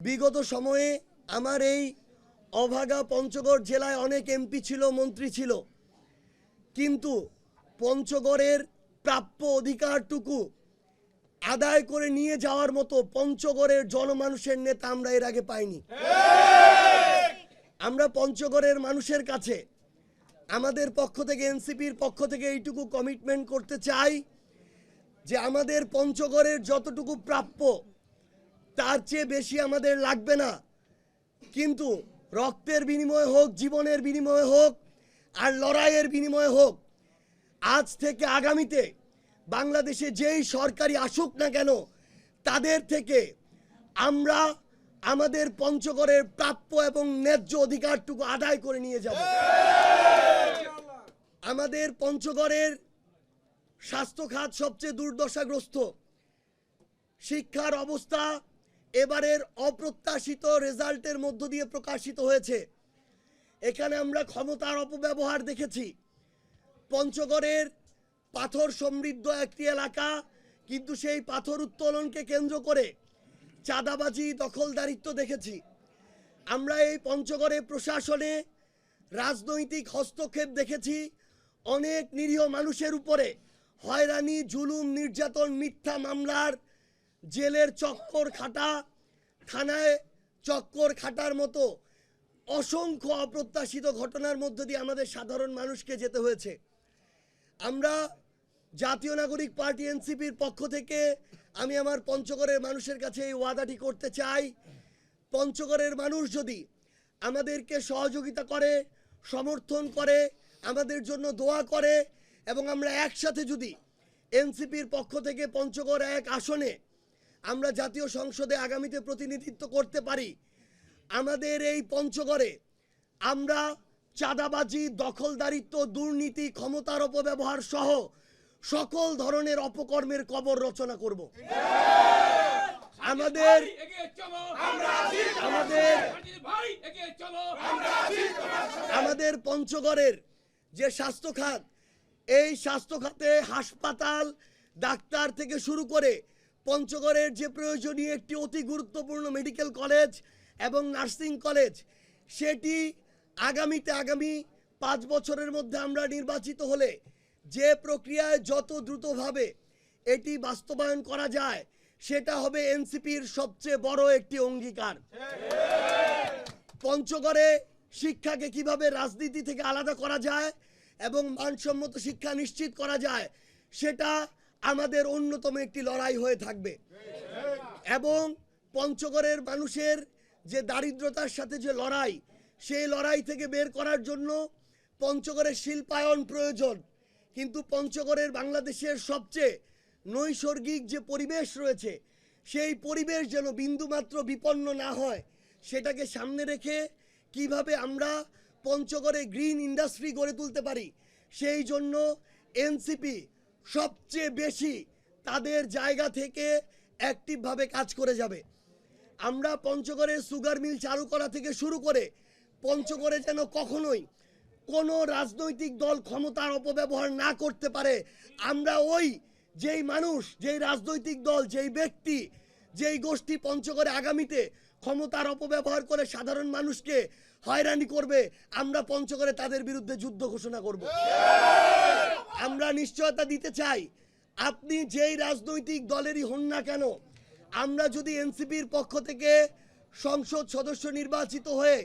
বিগত সময়ে আমার এই অভাগা পঞ্চগড় জেলায় অনেক এমপি ছিল, মন্ত্রী ছিল, কিন্তু পঞ্চগড়ের প্রাপ্য অধিকারটুকু আদায় করে নিয়ে যাওয়ার মতো পঞ্চগড়ের জনমানুষের নেতা আমরা এর আগে পাইনি। আমরা পঞ্চগড়ের মানুষের কাছে আমাদের পক্ষ থেকে, এনসিপির পক্ষ থেকে এইটুকু কমিটমেন্ট করতে চাই যে আমাদের পঞ্চগড়ের যতটুকু প্রাপ্য তার চেয়ে বেশি আমাদের লাগবে না, কিন্তু রক্তের বিনিময়ে হোক, জীবনের বিনিময়ে হোক, আর লড়াইয়ের বিনিময়ে হোক, আজ থেকে আগামীতে বাংলাদেশে যেই সরকারি আসুক না কেন তাদের থেকে আমরা আমাদের পঞ্চগড়ের প্রাপ্য এবং ন্যায্য অধিকারটুকু আদায় করে নিয়ে যাব। আমাদের পঞ্চগড়ের স্বাস্থ্য খাত সবচেয়ে দুর্দশাগ্রস্ত। শিক্ষার অবস্থা এবারের অপ্রত্যাশিত রেজাল্টের মধ্য দিয়ে প্রকাশিত হয়েছে। এখানে আমরা ক্ষমতার অপব্যবহার দেখেছি। পঞ্চগড়ের পাথর সমৃদ্ধ একটি এলাকা, কিন্তু সেই পাথর উত্তোলনকে কেন্দ্র করে চাঁদাবাজি, দখলদারিত্ব দেখেছি। আমরা এই পঞ্চগড়ে প্রশাসনে রাজনৈতিক হস্তক্ষেপ দেখেছি। অনেক নিরীহ মানুষের উপরে হয়রানি, জুলুম, নির্যাতন, মিথ্যা মামলার জেলের চক্কর খাটা, থানায় চক্কর খাটার মতো অসংখ্য অপ্রত্যাশিত ঘটনার মধ্য দিয়ে আমাদের সাধারণ মানুষকে যেতে হয়েছে। আমরা জাতীয় নাগরিক পার্টি এনসিপির পক্ষ থেকে আমি আমার পঞ্চগড়ের মানুষের কাছে এই ওয়াদাটি করতে চাই, পঞ্চগড়ের মানুষ যদি আমাদেরকে সহযোগিতা করে, সমর্থন করে, আমাদের জন্য দোয়া করে এবং আমরা একসাথে যদি এনসিপির পক্ষ থেকে পঞ্চগড় 1 আসনে আমরা জাতীয় সংসদে আগামীতে প্রতিনিধিত্ব করতে পারি, আমাদের এই পঞ্চগড়ে আমরা চাঁদাবাজি, দখলদারিত্ব, দুর্নীতি, ক্ষমতার অপব্যবহার সহ সকল ধরনের অপকর্মের কবর রচনা করব। আমাদের পঞ্চগড়ের যে স্বাস্থ্য খাত, এই স্বাস্থ্য খাতে হাসপাতাল, ডাক্তার থেকে শুরু করে পঞ্চগড়ের যে প্রয়োজনীয় একটি অতি গুরুত্বপূর্ণ মেডিকেল কলেজ এবং নার্সিং কলেজ, সেটি আগামী 5 বছরের মধ্যে আমরা নির্বাচিত হলে যে প্রক্রিয়ায় যত দ্রুতভাবে এটি বাস্তবায়ন করা যায়, সেটা হবে এনসিপির সবচেয়ে বড় একটি অঙ্গীকার। পঞ্চগড়ে শিক্ষাকে কিভাবে রাজনীতি থেকে আলাদা করা যায় এবং মানসম্মত শিক্ষা নিশ্চিত করা যায়, সেটা আমাদের অন্যতম একটি লড়াই হয়ে থাকবে। এবং পঞ্চগড়ের মানুষের যে দারিদ্রতার সাথে যে লড়াই, সেই লড়াই থেকে বের করার জন্য পঞ্চগড়ের শিল্পায়ন প্রয়োজন। কিন্তু পঞ্চগড়ের বাংলাদেশের সবচেয়ে নৈসর্গিক যে পরিবেশ রয়েছে, সেই পরিবেশ যেন বিন্দুমাত্র বিপন্ন না হয়, সেটাকে সামনে রেখে কিভাবে আমরা পঞ্চগড়ে গ্রিন ইন্ডাস্ট্রি গড়ে তুলতে পারি, সেই জন্য এনসিপি সবচেয়ে বেশি তাদের জায়গা থেকে অ্যাক্টিভভাবে কাজ করে যাবে। আমরা পঞ্চগড়ে সুগার মিল চালু করা থেকে শুরু করে পঞ্চগড়ে যেন কখনোই কোনো রাজনৈতিক দল ক্ষমতার অপব্যবহার না করতে পারে, আমরা যেই মানুষ, যেই রাজনৈতিক দল, যেই ব্যক্তি, যেই গোষ্ঠী পঞ্চগড়ে আগামীতে ক্ষমতার অপব্যবহার করে সাধারণ মানুষকে হয়রানি করবে, আমরা পঞ্চগড়ে তাদের বিরুদ্ধে যুদ্ধ ঘোষণা করব। আমরা নিশ্চয়তা দিতে চাই, আপনি যেই রাজনৈতিক দলেরই হন না কেন, আমরা যদি এনসিপির পক্ষ থেকে সংসদ সদস্য নির্বাচিত হয়ে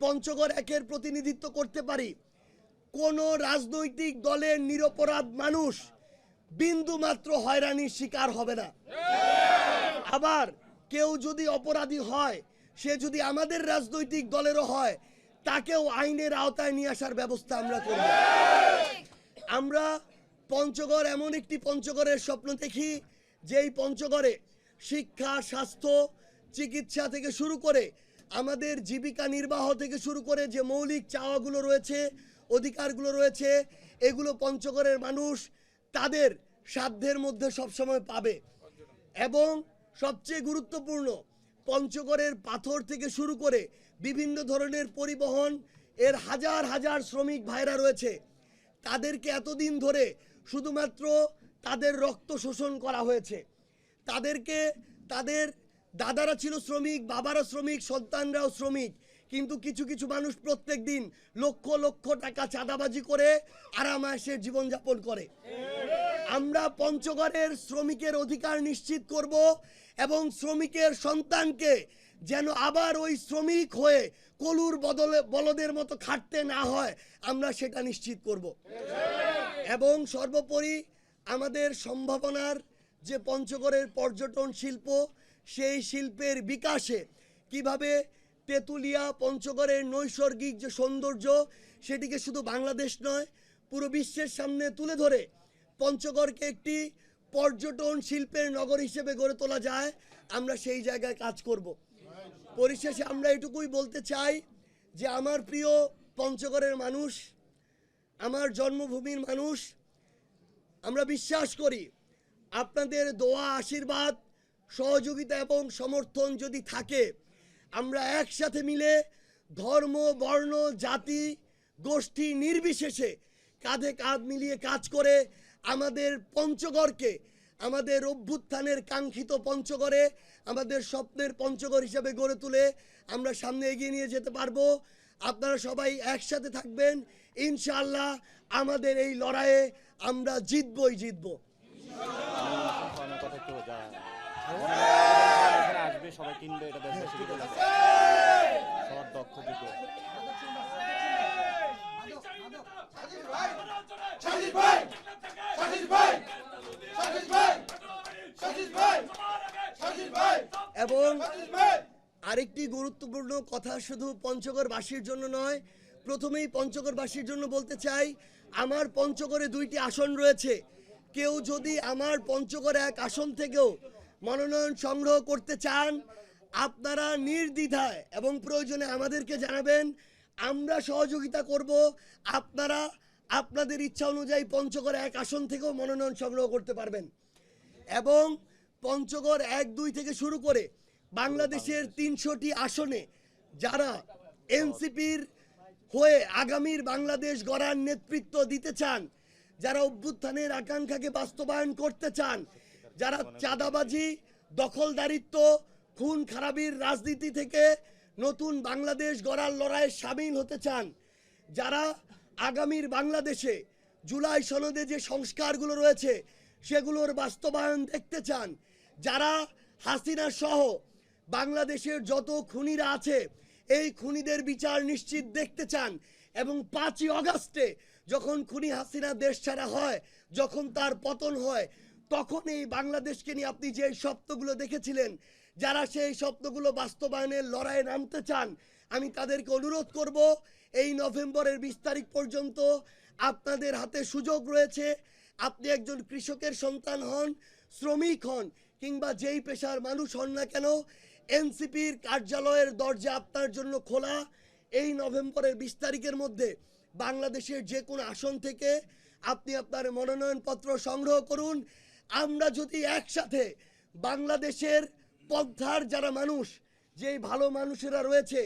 পঞ্চগড় 1-এর প্রতিনিধিত্ব করতে পারি, কোন রাজনৈতিক দলের নিরপরাধ মানুষ বিন্দু মাত্র হয়রানির শিকার হবে না। আবার কেউ যদি অপরাধী হয়, সে যদি আমাদের রাজনৈতিক দলেরও হয়, তাকেও আইনের আওতায় নিয়ে আসার ব্যবস্থা আমরা করব। আমরা পঞ্চগড় এমন একটি পঞ্চগড়ের স্বপ্ন দেখি, যেই পঞ্চগড়ে শিক্ষা, স্বাস্থ্য, চিকিৎসা থেকে শুরু করে আমাদের জীবিকা নির্বাহ থেকে শুরু করে যে মৌলিক চাওয়াগুলো রয়েছে, অধিকারগুলো রয়েছে, এগুলো পঞ্চগড়ের মানুষ তাদের সাধ্যের মধ্যে সবসময় পাবে। এবং সবচেয়ে গুরুত্বপূর্ণ, পঞ্চগড়ের পাথর থেকে শুরু করে বিভিন্ন ধরনের পরিবহন এর হাজার হাজার শ্রমিক ভাইরা রয়েছে, তাদেরকে এতদিন ধরে শুধুমাত্র তাদের রক্ত শোষণ করা হয়েছে, তাদেরকে তাদের দাদারা ছিল শ্রমিক, বাবারা শ্রমিক, সন্তানরাও শ্রমিক, কিন্তু কিছু কিছু মানুষ প্রত্যেক দিন লক্ষ লক্ষ টাকা চাঁদাবাজি করে আরামায়েশে জীবনযাপন করে। আমরা পঞ্চগড়ের শ্রমিকের অধিকার নিশ্চিত করব এবং শ্রমিকের সন্তানকে যেন আবার ওই শ্রমিক হয়ে কলুর বলদের মতো খাটতে না হয়, আমরা সেটা নিশ্চিত করব। এবং সর্বোপরি আমাদের সম্ভাবনার যে পঞ্চগড়ের পর্যটন শিল্প, সেই শিল্পের বিকাশে কিভাবে তেঁতুলিয়া পঞ্চগড়ের নৈসর্গিক যে সৌন্দর্য, সেটিকে শুধু বাংলাদেশ নয় পুরো বিশ্বের সামনে তুলে ধরে পঞ্চগড়কে একটি পর্যটন শিল্পের নগর হিসেবে গড়ে তোলা যায়, আমরা সেই জায়গায় কাজ করব। পরিশেষে আমরা এটুকুই বলতে চাই যে আমার প্রিয় পঞ্চগড়ের মানুষ, আমার জন্মভূমির মানুষ, আমরা বিশ্বাস করি আপনাদের দোয়া, আশীর্বাদ, সহযোগিতা এবং সমর্থন যদি থাকে, আমরা একসাথে মিলে ধর্ম, বর্ণ, জাতি, গোষ্ঠী নির্বিশেষে কাঁধে কাঁধ মিলিয়ে কাজ করে আমাদের পঞ্চগড়কে, আমাদের অভ্যুত্থানের কাঙ্ক্ষিত পঞ্চগড়ে, আমাদের স্বপ্নের পঞ্চগড় হিসেবে গড়ে তুলে আমরা সামনে এগিয়ে নিয়ে যেতে পারবো। আপনারা সবাই একসাথে থাকবেন, ইনশাআল্লাহ আমাদের এই লড়াইয়ে আমরা জিতবই জিতবো। আসবে, সবাই কিনবে, এটা দেশবাসী সবার দক্ষ যোগ্য। এবং আরেকটি গুরুত্বপূর্ণ কথা শুধু পঞ্চগড়বাসীর জন্য নয়, প্রথমেই পঞ্চগড়বাসীর জন্য বলতে চাই, আমার পঞ্চগড়ে 2টি আসন রয়েছে। কেউ যদি আমার পঞ্চগড় 1 আসন থেকেও মনোনয়ন সংগ্রহ করতে চান, আপনারা নির্দ্বিধায় এবং প্রয়োজনে আমাদেরকে জানাবেন, আমরা সহযোগিতা করব। আপনারা আপনাদের ইচ্ছা অনুযায়ী পঞ্চগড় 1 আসন থেকেও মনোনয়ন সংগ্রহ করতে পারবেন। এবং পঞ্চগড় 1, 2 থেকে শুরু করে বাংলাদেশের 300টি আসনে যারা এনসিপির হয়ে আগামীর বাংলাদেশ গড়ার নেতৃত্ব দিতে চান, যারা অভ্যুত্থানের আকাঙ্ক্ষাকে বাস্তবায়ন করতে চান, যারা চাঁদাবাজি, দখলদারিত্ব, খুন খারাপির রাজনীতি থেকে নতুন বাংলাদেশ গড়ার লড়াইয়ে সামিল হতে চান, যারা আগামীর বাংলাদেশে জুলাই সনদে যে সংস্কারগুলো রয়েছে সেগুলোর বাস্তবায়ন দেখতে চান, যারা হাসিনা সহ বাংলাদেশের যত খুনিরা আছে এই খুনিদের বিচার নিশ্চিত দেখতে চান, এবং 5ই আগস্টে যখন খুনি হাসিনা দেশ ছাড়া হয়, যখন তার পতন হয়, তখন এই বাংলাদেশকে নিয়ে আপনি যে স্বপ্নগুলো দেখেছিলেন, যারা সেই স্বপ্নগুলো বাস্তবায়নের লড়াইয়ে নামতে চান, আমি তাদেরকে অনুরোধ করব, এই নভেম্বরের 20 তারিখ পর্যন্ত আপনাদের হাতে সুযোগ রয়েছে। আপনি একজন কৃষকের সন্তান হন, শ্রমিক হন, কিংবা যেই পেশার মানুষ হন না কেন, এনসিপির কার্যালয়ের দরজা আপনার জন্য খোলা। এই নভেম্বরের 20 তারিখের মধ্যে বাংলাদেশের যে কোনো আসন থেকে আপনি আপনার মনোনয়নপত্র সংগ্রহ করুন। আমরা যদি একসাথে বাংলাদেশের পন্থার যারা মানুষ, যেই ভালো মানুষেরা রয়েছে,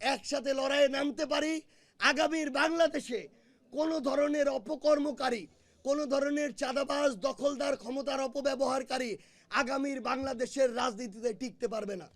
একসাথে লড়াইয়ে নামতে পারি, আগামীর বাংলাদেশে কোনো ধরনের অপকর্মকারী, কোনো ধরনের চাঁদাবাজ, দখলদার, ক্ষমতার অপব্যবহারকারী আগামীর বাংলাদেশের রাজনীতিতে টিকতে পারবে না।